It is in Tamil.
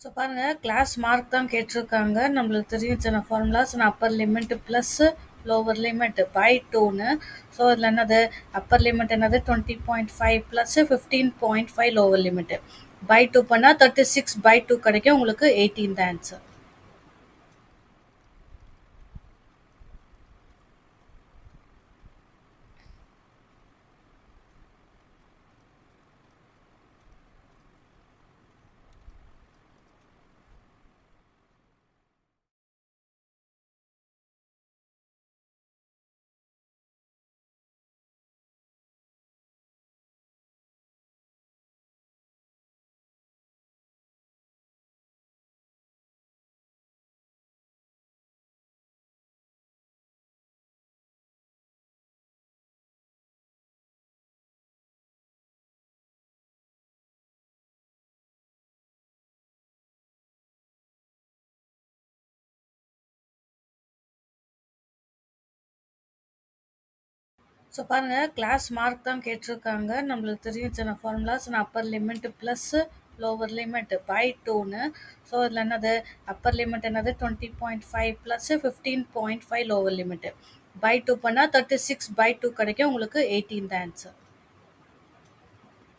ஸோ பாருங்க கிளாஸ் மார்க் தான் கேட்டிருக்காங்க. நம்மளுக்கு தெரியும் சில formulas upper limit plus lower limit by டூன்னு. ஸோ இதில் என்னது அப்பர் லிமிட் என்னது 20.5 plus 15.5 lower limit by two பண்ணால் 36/2 கிடைக்கும். உங்களுக்கு 18 தான் ஆன்சர். ஸோ பாருங்க கிளாஸ் மார்க் தான் கேட்டிருக்காங்க. நம்மளுக்கு தெரியும் சில formulas upper limit plus lower limit by டூன்னு. ஸோ இதில் என்னது அப்பர் லிமிட் என்னது 20.5 plus 15.5 lower limit by two பண்ணால் 36/2 கிடைக்கும். உங்களுக்கு 18 தான் ஆன்சர்.